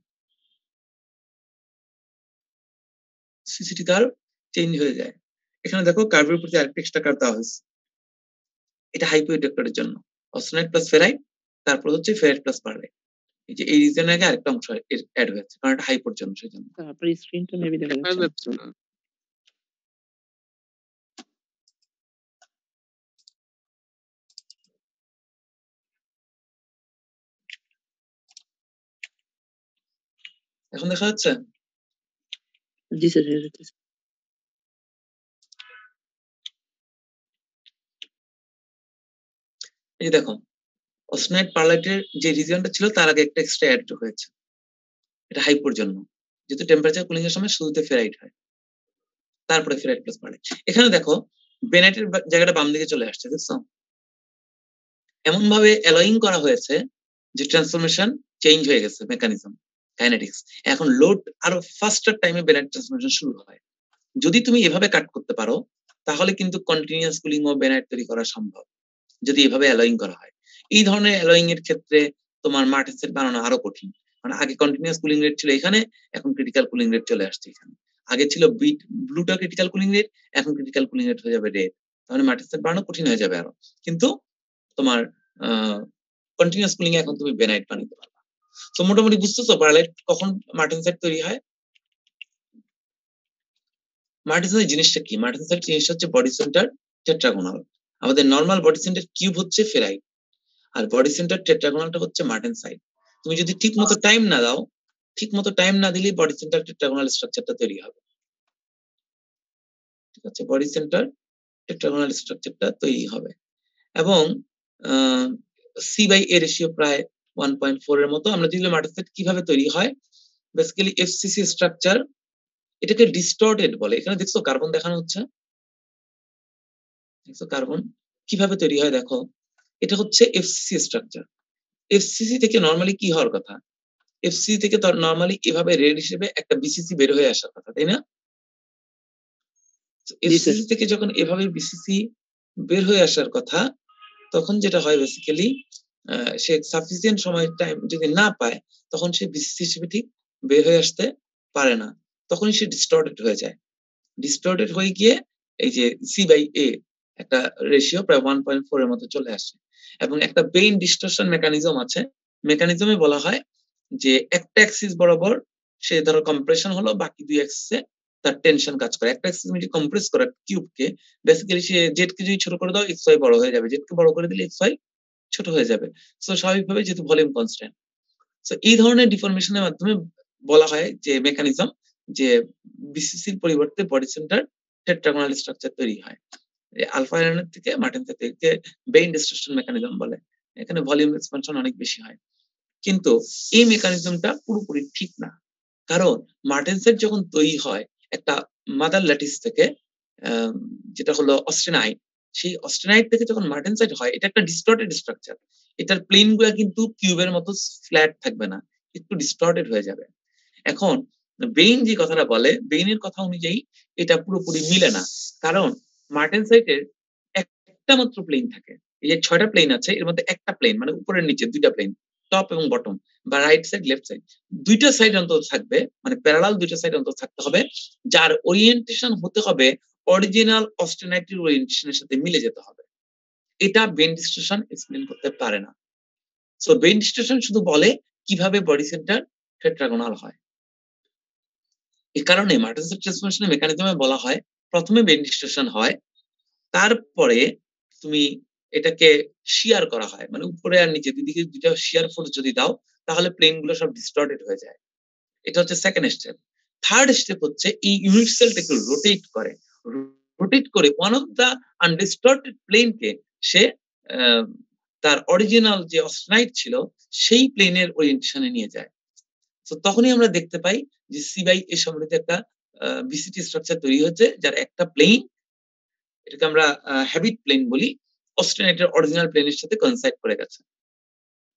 সিসিটি কার্ভ চেঞ্জ হয়ে যায়। এখানে দেখো কার্ভের প্রতি আরেকটা এক্সট্রা কার্ভ দেওয়া হয়েছে। এটা হাইপোইডেক্টরের জন্য অসনাইট প্লাস ফেরাইট, তারপর হচ্ছে ফেরাইট প্লাস পারলাইট। এই যে এই রিজনের আগে আরেকটা অংশ অ্যাড হয়েছে, কারণ এটা হাইপোর জন্য, সেজন্য। আপনার স্ক্রিনটা মেবি দেখা যাচ্ছে না। এখন দেখা যাচ্ছে? জি স্যার। এই যে দেখো অসনাইট পারলাইটের যে রিজনটা ছিল তার আগে একটা এক্সট্রা অ্যাড হয়েছে, এটা হাইপোর জন্য, যেহেতু টেম্পারেচার কুলিং এর সময় শুরুতে ফেরাইট হয়, তারপরে ফেরাইট প্লাস পারলাইট। এখানে দেখো বেনাইটের জায়গাটা বাম দিকে চলে আসছে, দেখছো? এমন ভাবে অ্যালোয়িং করা হয়েছে যে ট্রান্সফরমেশন চেঞ্জ হয়ে গেছে, মেকানিজম কাইনেটিক্স। এখন লোড আরো ফাস্টার টাইমে বেনাইট ট্রান্সফরমেশন শুরু হয়। যদি তুমি এভাবে কাট করতে পারো তাহলে কিন্তু কন্টিনিউয়াস কুলিং ও বেনাইট তৈরি করা সম্ভব, যদি এভাবে অ্যালোয়িং করা হয়। এই ধরনের অ্যালোয়িং এর ক্ষেত্রে তোমার মার্টেনসাইট বানানো আরো কঠিন, মানে আগে কন্টিনিউয়াস কুলিং রেট ছিল এখানে, এখন ক্রিটিক্যাল কুলিং রেট চলে আসছে এখানে। আগে ছিল ব্লুটা ক্রিটিক্যাল কুলিং রেট, এখন ক্রিটিক্যাল কুলিং রেট হয়ে যাবে রেড। তাহলে মার্টেনসাইট বানানো কঠিন হয়ে যাবে আরো, কিন্তু তোমার কন্টিনিউয়াস কুলিং এ এখন তুমি বেনাইট বানাতে পারবা। তো মোটামুটি বুঝতেছো পারলাইট কখন মার্টেনসাইট তৈরি হয়? মার্টেনসাইট জিনিসটা কি? মার্টেনসাইট জিনিসটা হচ্ছে বডি সেন্টার টেট্রাগোনাল। আমাদের নরমাল বডি সেন্টার কিউব হচ্ছে ফেরাইট, আর বডি সেন্টার টেট্রাগোনালটা হচ্ছে মার্টেনসাইট। তুমি যদি ঠিক মতো টাইম না দাও, ঠিক মতো টাইম না দিলে বডি সেন্টার টেট্রাগোনাল স্ট্রাকচারটা তৈরি হবে। ঠিক আছে, বডি সেন্টার টেট্রাগোনাল স্ট্রাকচারটা তৈরি হবে। এবং সি বাই এ রেশিও প্রায় 1.4 এর মতো। আমরা যদি মার্টেনসাইট কিভাবে তৈরি হয়, বেসিক্যালি এফসিসি স্ট্রাকচার, এটাকে ডিস্টর্টেড বলে। এখানে দেখছো কার্বন দেখানো হচ্ছে, দেখছো কার্বন কিভাবে তৈরি হয়? দেখো এটা হচ্ছে এফসিসি স্ট্রাকচার। এফসিসি থেকে নরমালি কি হওয়ার কথা? এফসিসি থেকে তো নরমালি এভাবে রেড হিসেবে একটা বিসিসি বের হয়ে আসার কথা, তাই না? এফসিসি থেকে যখন এভাবে বিসিসি বের হয়ে আসার কথা, তখন যেটা হয় বেসিক্যালি সে সাফিসিয়েন্ট সময় টাইম যদি না পায়, তখন সে বিসিসি হিসেবে ঠিক বের হয়ে আসতে পারে না, তখনই সে ডিস্টর্টেড হয়ে যায়। ডিস্টর্টেড হয়ে গিয়ে এই যে C/A একটা রেশিও প্রায় 1.4 এর মতো চলে আসে। এবং একটা বেইন ডিস্টরশন মেকানিজম আছে, মেকানিজমে বলা হয় যে একটা অ্যাক্সিস বরাবর সে ধরো কম্প্রেশন হলো, বাকি দুই অ্যাক্সিসে তার টেনশন কাজ করে। একটা অ্যাক্সিস যদি কম্প্রেস করে কিউবকে, বেসিক্যালি সে জেডকে যদি ছোট করে দাও XY বড় হয়ে যাবে, জেডকে বড় করে দিলে XY ছোট হয়ে যাবে। সো স্বাভাবিকভাবে যেহেতু ভলিউম কনস্ট্যান্ট, সো এই ধরনের ডিফরমেশনের মাধ্যমে বলা হয় যে মেকানিজম যে বিসিসির পরিবর্তে বডি সেন্টার টেট্রাগোনাল স্ট্রাকচার তৈরি হয়। আলফা আয়রনের থেকে মার্টেনসেট থেকে বেইন ডিস্টরশন মেকানিজম বলে। এখানে ভলিউম এক্সপানশন অনেক বেশি হয়, কিন্তু এই মেকানিজমটা পুরোপুরি ঠিক না। কারণ মার্টেনসেট যখন তৈরি হয় একটা মাদার ল্যাটিস থেকে, যেটা হলো অস্টেনাইট, সেই অস্টেনাইট থেকে যখন মার্টেনসাইট হয়, এটা একটা ডিস্টর্টেড স্ট্রাকচার। এটার প্লেন গুলা কিন্তু কিউবের মতো ফ্ল্যাট থাকবে না, একটু ডিস্টর্টেড হয়ে যাবে। এখন বেইন যে কথাটা বলে, বেইনের কথা অনুযায়ী এটা পুরোপুরি মিলে না, কারণ মার্টেনসাইটের একটা মাত্র প্লেন থাকে। এই যে 6টা প্লেন আছে, এর মধ্যে একটা প্লেন মানে উপরের নিচে দুইটা প্লেন, টপ এবং বটম বা রাইট সাইড লেফট সাইড, দুইটা সাইড অন্তত থাকবে, মানে প্যারালাল দুইটা সাইড অন্তত থাকতে হবে, যার ওরিয়েন্টেশন হতে হবে অরিজিনাল অস্টেনাইটের ওরিয়েন্টেশনের সাথে মিলে যেতে হবে। এটা বেইন ডিস্টরশন এক্সপ্লেইন করতে পারে না। সো বেইন ডিস্টরশন শুধু বলে কিভাবে বডি সেন্টার টেট্রাগোনাল হয়। এই কারণে মার্টেনসেট ট্রান্সফরমেশনের মেকানিজমে বলা হয় প্রথমে বেইন ডিস্টরশন হয়, তারপরে তুমি এটাকে শিয়ার করা হয়, মানে উপরে আর নিচে দুদিকে দুইটা শিয়ার ফোর্স যদি দাও, তাহলে প্লেন গুলো সব ডিস্টর্টেড হয়ে যায়। এটা হচ্ছে সেকেন্ড স্টেপ। থার্ড স্টেপ হচ্ছে এই ইউনিট সেলটাকে রোটেট করে, রোটেট করে ওয়ান অফ দা আনডিস্টর্টেড প্লেনকে সে তার অরিজিনাল যে অস্টেনাইট ছিল সেই প্লেনের ওরিয়েন্টেশনে নিয়ে যায়। তো তখনই আমরা দেখতে পাই যে C/A সমৃদ্ধ একটা বিসিটি স্ট্রাকচার তৈরি হচ্ছে, যার একটা প্লেন, এটাকে আমরা হ্যাবিট প্লেন বলি, অস্টেনাইটের অরিজিনাল প্লেনের সাথে কনসাইড করে গেছে।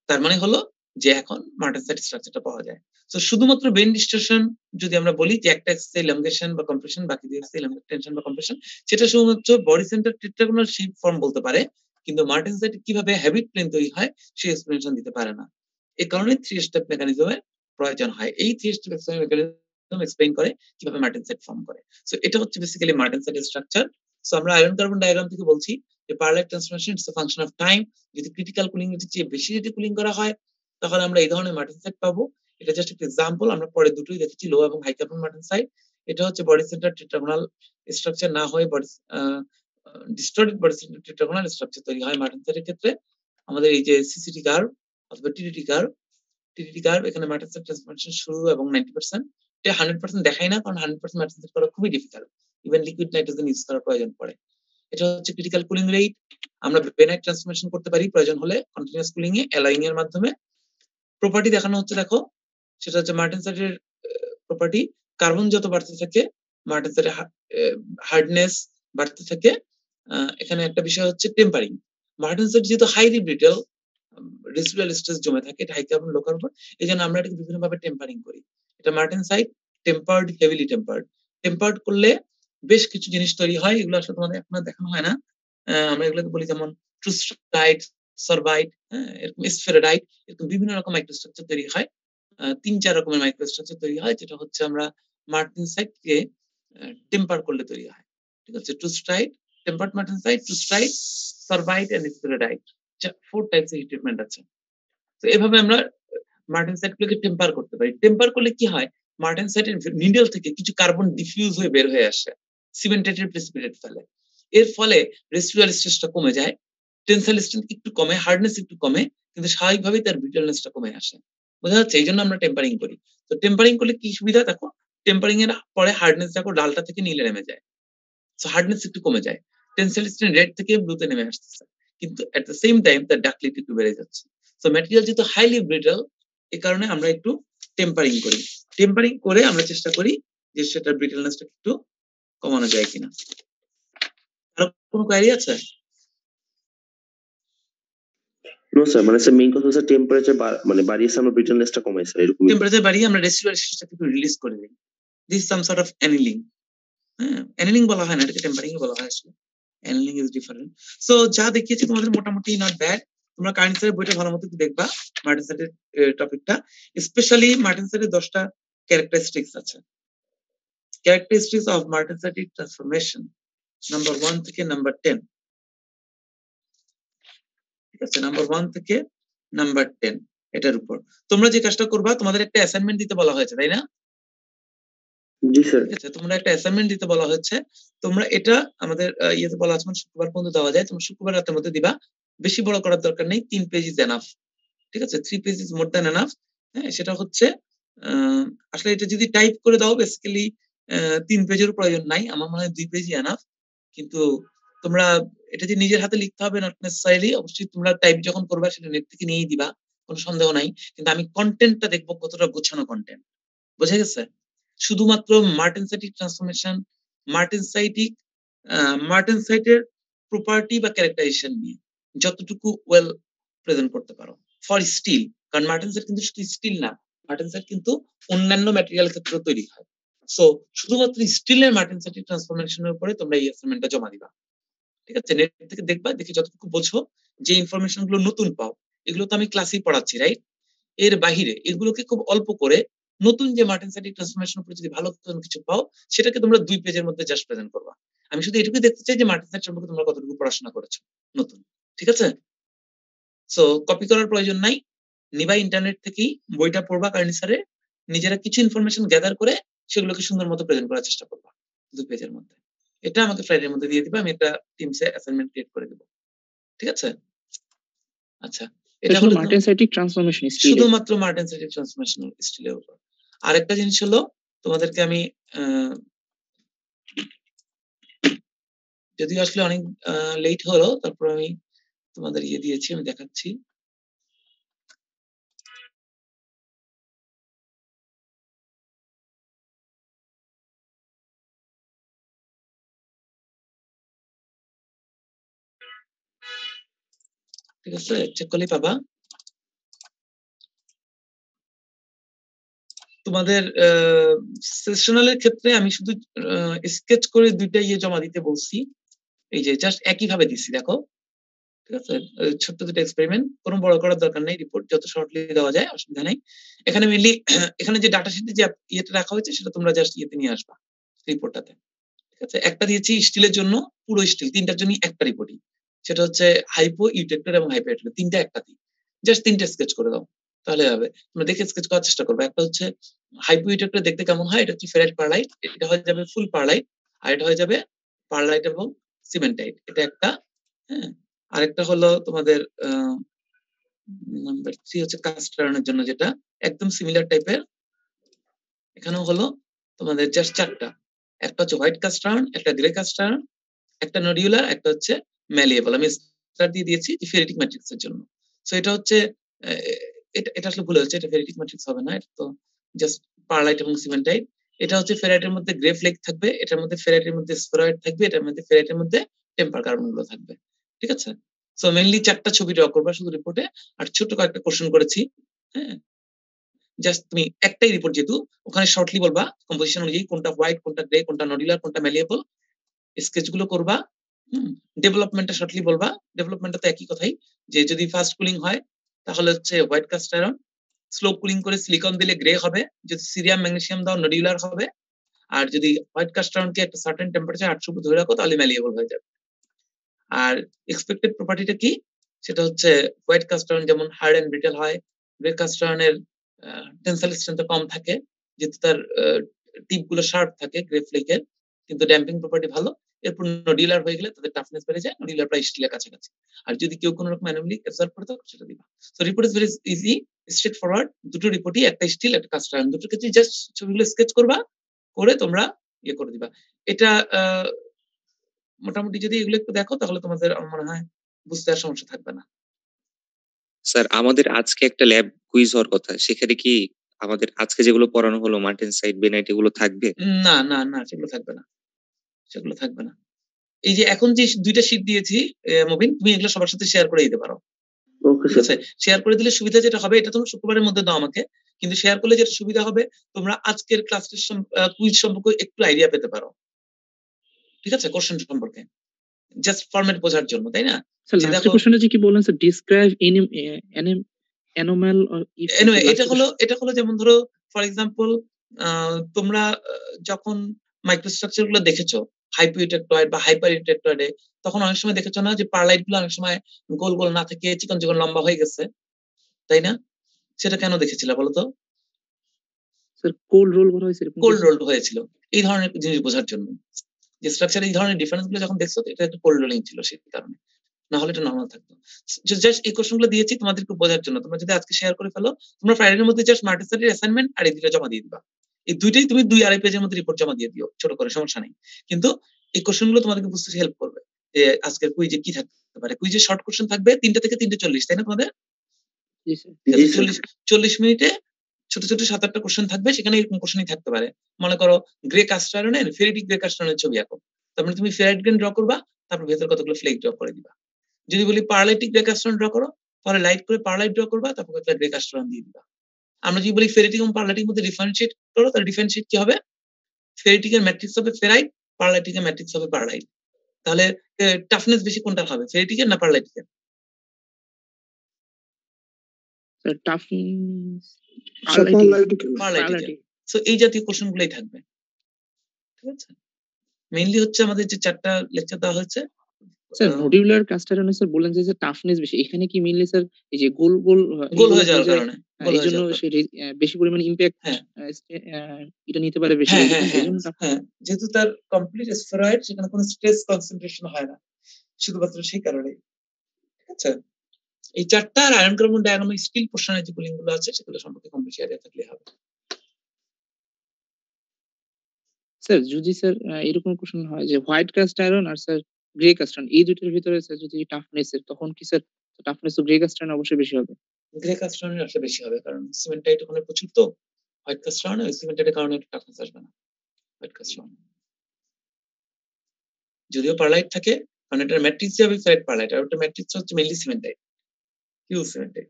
তার মানে হলো যে এখন মার্টেনসাইট স্ট্রাকচারটা পাওয়া যায়। সো শুধুমাত্র বেইন ডিস্টরশন যদি আমরা বলি যে একটা এক্সিসে এলংগেশন বা কম্প্রেশন, বাকি দুই এক্সিসে টেনশন বা কম্প্রেশন, সেটা শুধুমাত্র বডি সেন্টার টেট্রাগোনাল শেপ ফর্ম বলতে পারে, কিন্তু মার্টেনসাইট কিভাবে হ্যাবিট প্লেন তৈরি হয় সেই এক্সপ্লেনেশন দিতে পারে না। এই কারণে 3 স্টেপ মেকানিজমের প্রয়োজন হয়। এই 3 স্টেপ মেকানিজম এক্সপ্লেইন করে কিভাবে মার্টেনসাইট ফর্ম করে। সো এটা হচ্ছে বেসিক্যালি মার্টেনসাইটের স্ট্রাকচার। সো আমরা আয়রন কার্বন ডায়াগ্রাম থেকে বলছি যে perlite transformation it's a function of time. যদি ক্রিটিক্যাল কুলিং এর চেয়ে বেশি যদি কুলিং করা হয়, তাহলে আমরা এই ধরনের মার্টেনসাইট পাবো। এটা জাস্ট একটা এক্সাম্পল, আমরা পরে দুটোই দেখেছি, লো এবং হাই কার্বন মার্টেনসাইট। এটা হচ্ছে বডি সেন্টার টেট্রাগোনাল স্ট্রাকচার না হয়ে body distorted body centre tetragonal structure তৈরি হয় মার্টেনসাইটের ক্ষেত্রে। আমাদের এই যে সিসিটি কার্ভ অথবা টিডিটি কার্ভ, এখানে মার্টেনসাইট ট্রান্সফরমেশন শুরু এবং 90%, এটা 100% দেখাই না, কারণ 100% মার্টেনসাইট করা খুবই difficult, even liquid nitrogen use করার প্রয়োজন পড়ে। এটা হচ্ছে ক্রিটিক্যাল কুলিং রেট। আমরা বেনাইট ট্রান্সফরমেশন করতে পারি প্রয়োজন হলে কন্টিনিউয়াস কুলিং এ, অ্যালয়িং এর মাধ্যমে। প্রপার্টি দেখানো হচ্ছে, দেখো, সেটা হচ্ছে মার্টেনসাইটের প্রপার্টি। কার্বন যত বাড়তে থাকে মার্টেনসাইটের হার্ডনেস বাড়তে থাকে। এখানে একটা বিষয় হচ্ছে টেম্পারিং। মার্টেনসাইট যেহেতু হাইলি ব্রিটেল, রেসিডুয়াল স্ট্রেস জমে থাকে, এটা হাই কার্বন লো কার্বন, এই জন্য আমরা এটাকে বিভিন্ন ভাবে টেম্পারিং করি। এটা মার্টেনসাইট টেম্পার্ড, হেভিলি টেম্পার্ড। টেম্পার্ড করলে বেশ কিছু জিনিস তৈরি হয়, এগুলো আসলে তোমাদের এখন দেখানো হয় না। আমরা এগুলোকে বলি যেমন ট্রুস্টাইট, সরবাইট, এরকম স্ফেরোডাইট, এরকম বিভিন্ন রকম মাইক্রোস্ট্রাকচার তৈরি হয়। 3-4 রকমের মাইক্রোস্ট্রাকচার তৈরি হয়, যেটা হচ্ছে আমরা মার্টেনসাইটকে টেম্পার করলে তৈরি হয়। ঠিক আছে, ট্রুস্টাইট, টেম্পার্ড মার্টেনসাইট, ট্রুস্টাইট, সরবাইট এন্ড স্ফেরোডাইট, 4 টাইপস এর ট্রিটমেন্ট আছে। তো এভাবে আমরা মার্টেনসাইটগুলোকে টেম্পার করতে পারি। টেম্পার করলে কি হয়, মার্টেনসাইটের নিডল থেকে কিছু কার্বন ডিফিউজ হয়ে বের হয়ে আসে, সিমেন্টেটেড প্রেসিপিটেট ফেলে। এর ফলে রেসিডুয়াল স্ট্রেসটা কমে যায়, টেনসাইল স্ট্রেংথ একটু কমে, হার্ডনেস একটু কমে, কিন্তু স্বাভাবিকভাবেই তার ব্রিটেলনেসটা কমে আসে। বোঝা যাচ্ছে? এই জন্য আমরা টেম্পারিং করি। তো টেম্পারিং করলে কি সুবিধা দেখো, টেম্পারিং এর পরে হার্ডনেস দেখো লালটা থেকে নীলে নেমে যায়, সো হার্ডনেস একটু কমে যায়, টেনসাইল স্ট্রেংথ রেড থেকে ব্লুতে নেমে আসছে, কিন্তু এট দ্য সেম টাইম তার ডাক্টিলিটি একটু বেড়ে যাচ্ছে। সো ম্যাটেরিয়াল যেহেতু হাইলি ব্রিটেল, এই কারণে আমরা একটু টেম্পারিং করি। টেম্পারিং করে আমরা চেষ্টা করি যে সেটার ব্রিটেলনেসটা একটু কমানো যায় কিনা। আর কোনো কোয়েরি আছে? নো স্যার, মানে স্যার মেইন কথা হচ্ছে টেম্পারেচার মানে বাড়িয়েছে, আমরা ব্রিটেলনেসটা কমাইছে, এরকম। টেম্পারেচার বাড়িয়ে আমরা রেসিডুয়াল স্ট্রেসটাকে একটু রিলিজ করে দিই। This some sort of annealing. Annealing বলা হয় না, এটাকে টেম্পারিং বলা হয় আসলে। Annealing is different. সো যা দেখিয়েছি তোমাদের মোটামুটি নট ব্যাড। তোমরা কারেন্সির বইটা ভালো মতো দেখবা, মার্টিন সাইটের টপিকটা, স্পেশালি মার্টিন সাইটের 10টা ক্যারেক্টারিস্টিক্স আছে। Characteristics of martensitic transformation number 1 থেকে নাম্বার 10, ঠিক আছে, নাম্বার 1 থেকে নাম্বার 10 এটার উপর তোমরা যে কাজটা করবা, তোমাদের একটা অ্যাসাইনমেন্ট দিতে বলা হয়েছে, তাই না? জি স্যার। ঠিক আছে, তোমরা একটা অ্যাসাইনমেন্ট দিতে বলা হচ্ছে, তোমরা এটা আমাদের ইয়েতে বলা আছে শুক্রবার পর্যন্ত দেওয়া যায়, তোমরা শুক্রবার রাতের মধ্যে দিবা, বেশি বড় করার দরকার নেই, 3 পেজ ইজ এনাফ, ঠিক আছে, 3 page is more than enough. হ্যাঁ, সেটা হচ্ছে আসলে এটা যদি টাইপ করে দাও বেসিক্যালি 3 পেজের প্রয়োজন নাই, আমার মনে হয় 2 পেজই এনাফ, কিন্তু তোমরা এটা যে নিজের হাতে লিখতে হবে নট নেসেসারিলি, অবশ্যই তোমরা টাইপ যখন করবা সেটা নেট থেকে নিয়েই দিবা, কোনো সন্দেহ নাই, কিন্তু আমি কন্টেন্টটা দেখবো কতটা গোছানো কন্টেন্ট, বুঝা গেছে? শুধুমাত্র মার্টিন সাইটিক ট্রান্সফরমেশন, মার্টিন সাইটের প্রপার্টি বা ক্যারেক্টারাইজেশন নিয়ে যতটুকু ওয়েল প্রেজেন্ট করতে পারো ফর স্টিল, কারণ মার্টিন সাইট কিন্তু শুধু স্টিল না, মার্টিন সাইট কিন্তু অন্যান্য ম্যাটেরিয়াল ক্ষেত্রে তৈরি হয়। সো শুধুমাত্র স্টিলের মার্টিন সাইটিক ট্রান্সফরমেশনের উপরে তোমরা এই অ্যাসাইনমেন্টটা জমা দিবা, ঠিক আছে? নেট থেকে দেখবা, দেখে যতটুকু বোঝো, যে ইনফরমেশন গুলো নতুন পাও, এগুলো তো আমি ক্লাসেই পড়াচ্ছি, রাইট? এর বাহিরে এগুলোকে খুব অল্প করে নতুন যে মার্টিন সাইটিক ট্রান্সফরমেশন উপরে যদি ভালো কিছু পাও, সেটাকে তোমরা 2 পেজের মধ্যে জাস্ট প্রেজেন্ট করবা। আমি শুধু এটুকুই দেখতে চাই যে মার্টিন সাইট সম্পর্কে তোমরা কতটুকু পড়াশোনা করেছো নতুন, ঠিক আছে? সো কপি করার প্রয়োজন নাই, নিবা ইন্টারনেট থেকেই, বইটা পড়বা কারেন্সারে, নিজেরা কিছু ইনফরমেশন গ্যাদার করে সেগুলোকে সুন্দর মতো প্রেজেন্ট করার চেষ্টা করবা 2 পেজের মধ্যে। এটা আমাকে ফ্রাইডের মধ্যে দিয়ে দিবা, আমি একটা টিমসে অ্যাসাইনমেন্ট ক্রিয়েট করে দেব, ঠিক আছে? আচ্ছা, এটা শুধু হলো মার্টিন সাইটিক ট্রান্সফরমেশন স্টিল, শুধুমাত্র মার্টিন সাইটিক ট্রান্সফরমেশনাল স্টিলের উপর। আরেকটা জিনিস হলো, তোমাদেরকে আমি যদিও আসলে অনেক লেট হলো, তারপর আমি তোমাদের ইয়ে দিয়েছি, আমি দেখাচ্ছি। ঠিক আছে, চেক করলেই পাবা। তোমাদের সেশনালের ক্ষেত্রে আমি শুধু স্কেচ করে 2টা ইয়ে জমা দিতে বলছি, এই যে জাস্ট একই ভাবে দিছি, দেখো, ঠিক আছে? ছোট্ট 2টা এক্সপেরিমেন্ট, কোনো বড় করার দরকার নেই, রিপোর্ট যত শর্টলি দেওয়া যায় অসুবিধা নেই। এখানে মেইনলি এখানে যে ডাটা শিটে যে ইয়েটা রাখা হয়েছে সেটা তোমরা জাস্ট ইয়েতে নিয়ে আসবা, রিপোর্টটাতে, ঠিক আছে? একটা দিয়েছি স্টিলের জন্য, পুরো স্টিল, 3টার জন্য একটা রিপোর্টই, সেটা হচ্ছে হাইপো, ইউটেক্টর এবং হাইপারটেক্টর, 3টা একটাতেই, জাস্ট 3টা স্কেচ করে দাও, তাহলে হবে। তোমরা দেখে স্কেচ করার চেষ্টা করবে। একটা হচ্ছে হাইপো ইউটেক্টর দেখতে কেমন হয়, এটা হচ্ছে ফেরাইট পারলাইট, এটা হয়ে যাবে ফুল পারলাইট, আর এটা হয়ে যাবে পারলাইট এবং সিমেন্টাইট, এটা একটা। হ্যাঁ, আরেকটা হলো তোমাদের নাম্বার 3 হচ্ছে কাস্ট আয়রনের জন্য, যেটা একদম সিমিলার টাইপের। এখানেও হলো তোমাদের জাস্ট 4টা, একটা হচ্ছে হোয়াইট কাস্ট আয়রন, একটা গ্রে কাস্ট আয়রন, একটা নডিউলার, একটা হচ্ছে ম্যালিয়েবল। আমি স্টার দিয়ে দিয়েছি ফেরিটিক ম্যাট্রিক্স এর জন্য। সো এটা হচ্ছে এটা আসলে ভুল হচ্ছে, এটা ফেরিটিক ম্যাট্রিক্স হবে না, এটা তো জাস্ট পারলাইট এবং সিমেন্টাইট। এটা হচ্ছে ফেরাইটের মধ্যে গ্রে ফ্লেক থাকবে, এটার মধ্যে ফেরাইটের মধ্যে স্ফেরয়েড থাকবে, এটার মধ্যে ফেরাইটের মধ্যে টেম্পার কার্বন গুলো থাকবে, ঠিক আছে? সো মেইনলি 4টা ছবি ড্র করবা শুধু রিপোর্টে, আর ছোট কয়েকটা কোশ্চেন করেছি। হ্যাঁ, জাস্ট তুমি একটাই রিপোর্ট, যেহেতু ওখানে শর্টলি বলবা কম্পোজিশন অনুযায়ী কোনটা হোয়াইট, কোনটা গ্রে, কোনটা নডিউলার, কোনটা ম্যালিয়েবল, স্কেচ গুলো করবা। ডেভেলপমেন্টটা শর্টলি বলবা, ডেভেলপমেন্টটা তো একই কথাই, যে যদি ফাস্ট কুলিং হয় তাহলে হচ্ছে white cast iron, slow cooling করে সিলিকন দিলে গ্রে হবে, যদি সিরিয়াম ম্যাগনেসিয়াম দাও নডিউলার হবে, আর যদি হোয়াইট কাস্ট আয়রনকে একটা সার্টেন টেম্পারেচার 800 উপর ধরে রাখো তাহলে ম্যালিয়েবল হয়ে যাবে। আর এক্সপেক্টেড প্রপার্টিটা কি, সেটা হচ্ছে হোয়াইট কাস্ট আয়রন যেমন হার্ড এন্ড ব্রিটেল হয়, গ্রে কাস্ট আয়রনের টেনসাইল স্ট্রেংথ কম থাকে, যেহেতু তার টিপ গুলো শার্প থাকে গ্রে ফ্লেকের, কিন্তু ড্যাম্পিং প্রপার্টি ভালো। এরপর নডিউলার হয়ে গেলে তাদের টাফনেস বেড়ে যায়, নডিউলার প্রায় স্টিলের কাছাকাছি। আর যদি কেউ কোনো রকম অ্যানোমালি অবজার্ভ করে থাকে সেটা দিবা। So report is very easy, straight forward, দুটো রিপোর্টই, একটা স্টিল একটা কাস্ট আয়রন, দুটোর ক্ষেত্রে জাস্ট ছবিগুলো স্কেচ করবা, করে তোমরা ইয়ে করে দিবা। এটা মোটামুটি যদি এগুলো একটু দেখো তাহলে তোমাদের আমার মনে হয় বুঝতে আর সমস্যা থাকবে না। স্যার আমাদের আজকে একটা ল্যাব কুইজ হওয়ার কথা, সেখানে কি আমাদের আজকে যেগুলো পড়ানো হলো মার্টিন সাইট, বেনাইট, এগুলো থাকবে? না না না, সেগুলো থাকবে না, সেগুলো থাকবে না। এই যে এখন যে 2টা শীট দিয়েছি মবিন, তুমি এগুলো সবার সাথে শেয়ার করে দিতে পারো, ওকে ঠিক স্যার। আছে? শেয়ার করে দিলে সুবিধা যেটা হবে, এটা তোমরা শুক্রবারের মধ্যে দাও আমাকে, কিন্তু শেয়ার করলে যেটা সুবিধা হবে, তোমরা আজকের ক্লাসের কুইজ সম্পর্কে একটু আইডিয়া পেতে পারো, ঠিক আছে, কোশ্চেন সম্পর্কে। জাস্ট ফরম্যাট বোঝার জন্য, তাই না? স্যার যে লাস্টের দেখো কোশ্চেনটা যে কি বললেন স্যার, ডিসক্রাইব অ্যানোমাল anyway, এটা হলো যেমন ধরো ফর এক্সাম্পল তোমরা যখন মাইক্রোস্ট্রাকচার গুলো দেখেছো হাইপোইটেক্টয়েড বা হাইপার ইটেক্টয়েডে, তখন অনেক সময় দেখেছো না যে পারলাইট গুলো অনেক সময় গোল গোল না থেকে চিকন চিকন লম্বা হয়ে গেছে, তাই না? সেটা কেন দেখেছিল বলো তো? স্যার কোল্ড রোল করা হয়েছে এরকম কোল্ড রোল হয়েছিল এই ধরনের জিনিস বোঝার জন্য, যে স্ট্রাকচার এই ধরনের ডিফারেন্স গুলো যখন দেখছো এটা একটা কোল্ড রোলিং ছিল সেই কারণে, না হলে এটা নরমাল থাকতো। জাস্ট এই কোশ্চেন গুলো দিয়েছি তোমাদেরকে বোঝার জন্য, তোমরা যদি আজকে শেয়ার করে ফেলো, তোমরা ফ্রাইডের মধ্যে জাস্ট মাল্টিসাইটের অ্যাসাইনমেন্ট আর এই দুটো জমা দিয়ে দিবা। এই দুইটাই তুমি 2-2.5 পেজের মধ্যে রিপোর্ট জমা দিয়ে দিও, ছোট করে, সমস্যা নেই। কিন্তু এই কোশ্চেন গুলো তোমাদেরকে বুঝতে হেল্প করবে যে আজকের কুইজে কি থাকতে পারে। কুইজে শর্ট কোশ্চেন থাকবে 3টা থেকে 3:40, তাই না তোমাদের? জি স্যার 40 মিনিটে ছোট ছোট 7-8টা কোশ্চেন থাকবে, সেখানে এরকম কোশ্চেনই থাকতে পারে। মনে করো গ্রে কাস্ট আয়রনের ফেরিটিক গ্রে কাস্ট আয়রনের ছবি আঁকো, তারপরে তুমি ফেরাইট গ্রেন ড্র করবা, তারপর ভেতর কতগুলো ফ্লেক ড্র করে দিবা। যদি বলি পারলাইটিক গ্রে কাস্ট আয়রন ড্র করো, তাহলে লাইট করে পারলাইট ড্র করবা, তারপর কতটা গ্রে কাস্ট আয়রন দিয়ে দিবা। আমরা যদি বলি ফেরিটিক এবং পারলাইটিক মধ্যে ডিফারেন্সিয়েট করো, তাহলে ডিফারেন্সিয়েট কি হবে? ফেরিটিকের ম্যাট্রিক্স হবে ফেরাইট, পারলাইটিকের ম্যাট্রিক্স হবে পারলাইট। তাহলে টাফনেস বেশি কোনটা হবে, ফেরিটিকের না পারলাইটিকের? স্যার টাফনেস পারলাইটিকের। সো এই জাতীয় কোশ্চেন গুলোই থাকবে, ঠিক আছে? মেইনলি হচ্ছে আমাদের যে 4টা লেকচার দেওয়া হয়েছে। স্যার মডিউলার কাস্ট আয়রনে স্যার বলেন যে টাফনেস বেশি, এখানে কি মেইনলি স্যার এই যে গোল গোল গোল হয়ে যাওয়ার কারণে, এই জন্য বেশি পরিমাণ ইমপ্যাক্ট এটা নিতে পারে বেশি, হ্যাঁ, যেহেতু তার কমপ্লিট স্ফেরয়েড, সেখানে কোনো স্ট্রেস কনসেন্ট্রেশন হয় না, শুধুমাত্র সেই কারণে, ঠিক আছে? এই 4টা আর আয়রন কার্বন ডায়াগ্রাম স্টিল পোর্শনের যে কুলিং গুলো আছে সেগুলো সম্পর্কে কম বেশি আইডিয়া থাকলে হবে। স্যার যদি স্যার এরকম কোশ্চেন হয় যে হোয়াইট কাস্ট আয়রন আর স্যার গ্রে কাস্ট আয়রন, এই দুইটার ভিতরে স্যার যদি টাফনেস এর, তখন কি স্যার টাফনেস তো গ্রে কাস্ট আয়রন অবশ্যই বেশি হবে? গ্রে কাস্ট আয়রনের আসলে বেশি হবে, কারণ সিমেন্টাইট ওখানে প্রচুর, তো হোয়াইট কাস্ট আয়রন ওই সিমেন্টাইটের কারণে একটু টাফনেস আসবে না হোয়াইট কাস্ট আয়রন। যদিও পারলাইট থাকে, কারণ এটার ম্যাট্রিক্স হবে ফেরাইট পারলাইট, আর ওটা ম্যাট্রিক্স হচ্ছে মেইনলি সিমেন্টাইট, পিওর সিমেন্টাইট।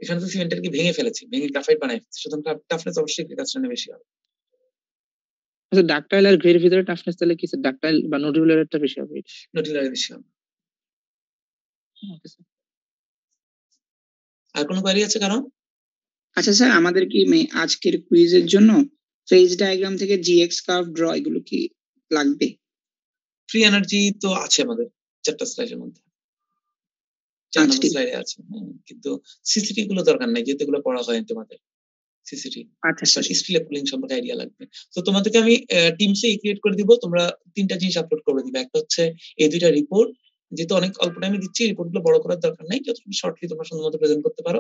এখানে তো সিমেন্টাইটকে ভেঙে ফেলেছি, ভেঙে গ্রাফাইট বানাই ফেলেছি, সুতরাং টাফনেস অবশ্যই গ্রে কাস্ট আয়রনে বেশি হবে। আচ্ছা ডাকটাইল আর গ্রের ভিতরে টাফনেস তাহলে কি স্যার ডাকটাইল বা নোডুলারটা বেশি হবে? নোডুলার বেশি হবে। Okay sir. আর কোনো কোয়েরি আছে কারণ? আচ্ছা স্যার, আমাদের কি আজকের কুইজের জন্য ফেজ ডায়াগ্রাম থেকে জিএক্স কার্ভ ড্র এগুলো কি লাগবে? ফ্রি এনার্জি তো আছে আমাদের 4টা স্লাইডের মধ্যে, 4 নম্বর স্লাইডে আছে, কিন্তু সিসিটি গুলো দরকার নাই, যেহেতু এগুলো পড়া হয় তোমাদের। সিসিটি আচ্ছা স্যার, স্টিলের কুলিং সম্পর্কে আইডিয়া লাগবে। তো তোমাদেরকে আমি টিমসে ক্রিয়েট করে দিব, তোমরা 3টা জিনিস আপলোড করে দিবে। একটা হচ্ছে এই 2টা রিপোর্ট, যেহেতু অনেক অল্প টাইমে দিচ্ছি, রিপোর্টগুলো বড় করার দরকার নাই, যতটুকু শর্টলি তোমরা সুন্দর মতো প্রেজেন্ট করতে পারো।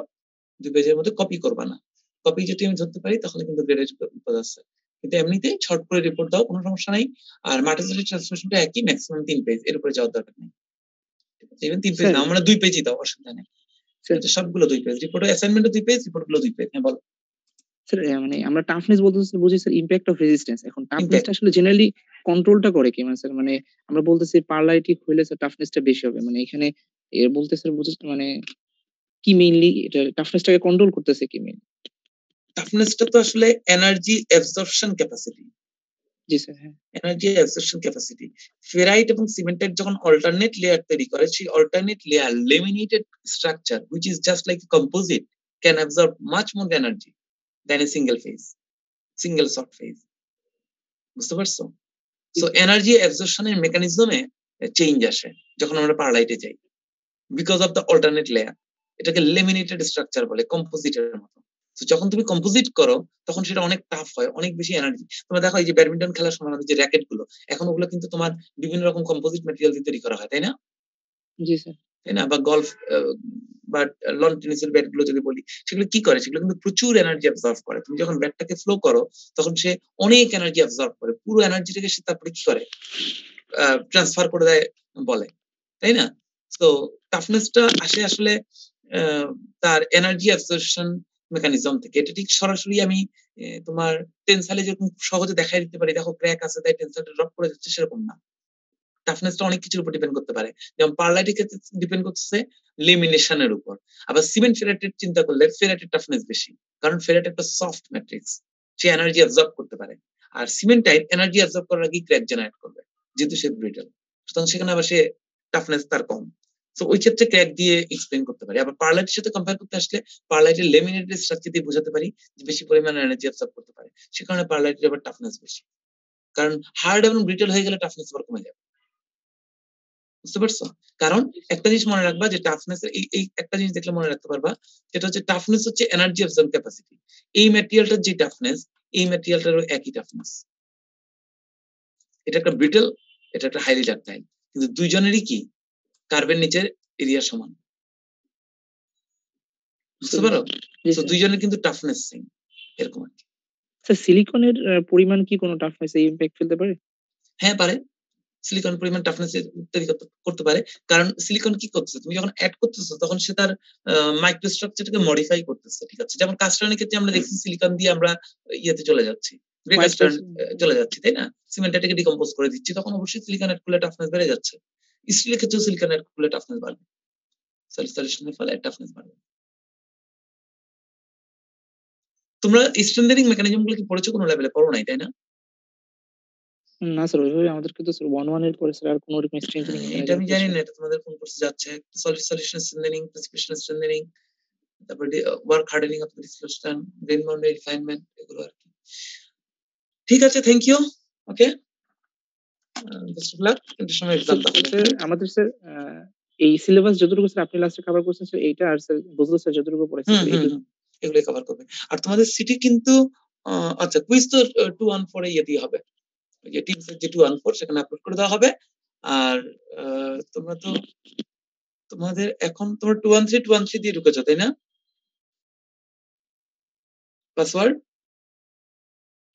2 পেজের মধ্যে কপি করবা না, কপি যদি আমি ধরতে পারি তাহলে কিন্তু গ্রেডের বিপদ আছে, কিন্তু এমনিতে শর্ট করে রিপোর্ট দাও, কোনো সমস্যা নাই। আর মাল্টিসাইটেড ট্রান্সফরমেশনটা একই, ম্যাক্সিমাম 3 পেজ, এর উপরে যাওয়ার দরকার নেই। ইভেন 3 পেজ না, আমরা 2 পেজই দাও, অসুবিধা নেই। সবগুলো 2 পেজ, রিপোর্ট অ্যাসাইনমেন্টও 2 পেজ, রিপোর্টগুলো 2 পেজ। হ্যাঁ বলো স্যার, মানে আমরা টাফনেস বলতে বুঝি স্যার ইমপ্যাক্ট অফ রেজিস্ট্যান্স। এখন টাফনেসটা আসলে জেনারেলি কন্ট্রোলটা করে কি মানে স্যার, মানে আমরা বলতেছি পারলাইটিক হইলে স্যার টাফনেসটা বেশি হবে, মানে এখানে এর বলতে স্যার বুঝি মানে কি মেইনলি এটা টাফনেসটাকে কন্ট্রোল করতেছে কি মেইনলি? টাফনেসটা তো আসলে এনার্জি অ্যাবজর্পশন ক্যাপাসিটি। জি স্যার, হ্যাঁ, এনার্জি অ্যাবজর্পশন ক্যাপাসিটি। ফেরাইট এবং সিমেন্টেড যখন অল্টারনেট লেয়ার তৈরি করে, সেই alternate layer laminated structure which is just like a composite can absorb much more energy than a single short phase. বুঝতে পারছো? So energy অ্যাবজর্পশনের মেকানিজমে change আসে যখন আমরা পারলাইটে যাই, because of the alternate layer. এটাকে লেমিনেটেড স্ট্রাকচার বলে, কম্পোজিটের মতো। তো যখন তুমি কম্পোজিট করো তখন সেটা অনেক টাফ হয়, অনেক বেশি এনার্জি। তোমরা দেখো এই যে ব্যাডমিন্টন খেলার সময় আমাদের যে র‍্যাকেট গুলো, এখন ওগুলো কিন্তু তোমার বিভিন্ন রকম কম্পোজিট ম্যাটেরিয়াল দিয়ে তৈরি করা হয়, তাই না? জি স্যার, তাই না? বা গলফ বা লন টেনিসের ব্যাট গুলো যদি বলি, সেগুলো কি করে? সেগুলো কিন্তু প্রচুর এনার্জি অ্যাবজর্ব করে। তুমি যখন ব্যাটটাকে ফ্লো করো তখন সে অনেক এনার্জি অ্যাবজর্ব করে, পুরো এনার্জিটাকে সে তারপরে কি করে? ট্রান্সফার করে দেয় বলে, তাই না? তো টাফনেসটা আসে আসলে তার এনার্জি অ্যাবজর্পশন মেকানিজম থেকে। এটা ঠিক সরাসরি আমি তোমার টেনসাইলে যেরকম সহজে দেখাই দিতে পারি, দেখো ক্র্যাক আছে তাই টেনসাইলটা ড্রপ করে দিচ্ছে, সেরকম না। টাফনেসটা অনেক কিছুর উপর ডিপেন্ড করতে পারে, যেমন পারলাইটের ক্ষেত্রে ডিপেন্ড করতেছে লেমিনেশনের উপর। আবার সিমেন্ট ফেরাইটের চিন্তা করলে ফেরাইটের টাফনেস বেশি, কারণ ফেরাইট একটা সফট ম্যাট্রিক্স, সে এনার্জি অ্যাবজর্ব করতে পারে। আর সিমেন্টাইট এনার্জি অ্যাবজর্ব করার আগে ক্র্যাক জেনারেট করবে, যেহেতু সে ব্রিটল। সুতরাং সেখানে আবার সে টাফনেস তার কম। তো ওই ক্ষেত্রে ক্র্যাক দিয়ে এক্সপ্লেন করতে পারি। আবার পারলাইটের সাথে কম্পেয়ার করতে আসলে পারলাইটের লেমিনেটেড স্ট্রাকচার দিয়ে বোঝাতে পারি যে বেশি পরিমাণে এনার্জি অ্যাবসর্ব করতে পারে, সে কারণে পারলাইটের আবার টাফনেস বেশি। কারণ হার্ড এবং ব্রিটল হয়ে গেলে টাফনেস আবার কমে যাবে, বুঝতে পারছো? কারণ একটা জিনিস মনে রাখবা যে টাফনেস এই একটা জিনিস দেখলে মনে রাখতে পারবা, যেটা হচ্ছে টাফনেস হচ্ছে এনার্জি অ্যাবসর্ব ক্যাপাসিটি। এই ম্যাটেরিয়ালটার যে টাফনেস, এই ম্যাটেরিয়ালটারও একই টাফনেস। এটা একটা ব্রিটল, এটা একটা হাইলি ডাক্টাইল, কিন্তু দুইজনেরই কি কার্বের নিচের এরিয়া সমান, বুঝতে পারো? তো দুইজনের কিন্তু টাফনেস সেম, এরকম আর কি। স্যার সিলিকনের পরিমাণ কি কোনো টাফনেস এ ইমপ্যাক্ট ফেলতে পারে? হ্যাঁ পারে, সিলিকন পরিমাণ টাফনেস তৈরি করতে পারে। কারণ সিলিকন কি করতেছে, তুমি যখন অ্যাড করতেছো তখন সে তার মাইক্রোস্ট্রাকচারটাকে মডিফাই করতেছে, ঠিক আছে? যেমন কাস্টার্নের ক্ষেত্রে আমরা দেখছি সিলিকন দিয়ে আমরা ইয়েতে চলে যাচ্ছি, গ্রে কাস্টার্ন চলে যাচ্ছি, তাই না? সিমেন্টটাকে ডিকম্পোজ করে দিচ্ছি, তখন অবশ্যই সিলিকন অ্যাড করলে টাফনেস বেড়ে যাচ্ছে। স্টিলের ক্ষেত্রেও সিলিকন অ্যাড করলে টাফনেস বাড়বে, সলিউশনের ফলে টাফনেস বাড়বে। তোমরা স্ট্রেনথেনিং মেকানিজম গুলো কি পড়েছো কোনো লেভেলে? পড়ো নাই তাই না? না স্যার ওইভাবে আমাদেরকে তো স্যার 1 এর পরে স্যার আর কোনো রকম স্ট্রেংথেনিং এটা আমি জানি না, এটা তোমাদের কোন কোর্সে যাচ্ছে। সলিউশন স্ট্রেনথেনিং, প্রেসিপিটেশন স্ট্রেনথেনিং, তারপরে work hardening of displacement, grain boundary refinement, এগুলো আর কি। ঠিক আছে, thank you. Okay, best of luck. কিন্তু সময় এক্সাম স্যার আমাদের স্যার এই সিলেবাস যতটুকু স্যার আপনি লাস্টে কভার করছেন স্যার এইটা, আর স্যার বুঝলো স্যার যতটুকু পড়াইছে স্যার এইটুকু এগুলো কভার করবে। আর তোমাদের সিটি কিন্তু আচ্ছা কুইজ তো 214 এ ইয়ে হবে, ওই যে টিমসের যে 214 সেখানে আপলোড করে দেওয়া হবে। আর তোমরা তো তোমাদের এখন তোমরা 213 দিয়ে ঢুকেছো তাই না? পাসওয়ার্ড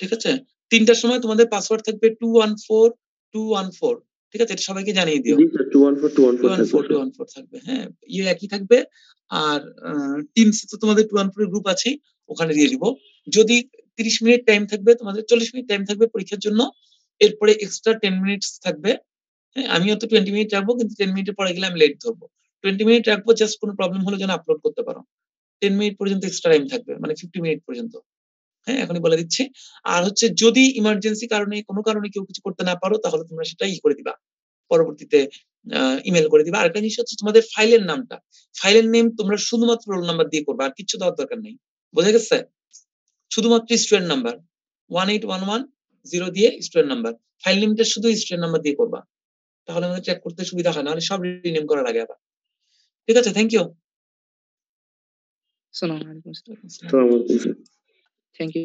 ঠিক আছে, 3টার সময় তোমাদের পাসওয়ার্ড থাকবে 214 ঠিক আছে? এটা সবাইকে জানিয়ে দিও। 214 থাকবে, হ্যাঁ ইয়ে একই থাকবে। আর টিমস তো তোমাদের 214 এর গ্রুপ আছে, ওখানে দিয়ে দিব। যদি 30 মিনিট টাইম থাকবে, তোমাদের 40 মিনিট টাইম থাকবে পরীক্ষার জন্য, এরপরে এক্সট্রা 10 মিনিটস থাকবে। হ্যাঁ আমিও তো 20 মিনিট রাখবো, কিন্তু 10 মিনিটের পরে গেলে আমি লেট ধরবো। 20 মিনিট রাখবো, জাস্ট কোনো প্রবলেম হলে যেন আপলোড করতে পারো। 10 মিনিট পর্যন্ত এক্সট্রা টাইম থাকবে, মানে 50 মিনিট পর্যন্ত। হ্যাঁ এখনই বলে দিচ্ছি। আর হচ্ছে যদি ইমার্জেন্সি কারণে কোনো কারণে কেউ কিছু করতে না পারো, তাহলে তোমরা সেটাই করে দিবা, পরবর্তীতে ইমেল করে দিবা। আরেকটা জিনিস হচ্ছে তোমাদের ফাইলের নামটা, ফাইলের নেম তোমরা শুধুমাত্র রোল নাম্বার দিয়ে করবা, আর কিছু দেওয়ার দরকার নেই, বোঝা গেছে? শুধুমাত্র স্টুডেন্ট নাম্বার 18110 দিয়ে স্টুডেন্ট নাম্বার, ফাইল নেমটা শুধু স্টুডেন্ট নাম্বার দিয়ে করবা, তাহলে আমাদের ট্র্যাক করতে সুবিধা হয়, নাহলে সব রিনেম করা লাগে আবার। ঠিক আছে, থ্যাংক ইউ। আসসালামু আলাইকুম স্যার। আসসালামু আলাইকুম স্যার। Thank you.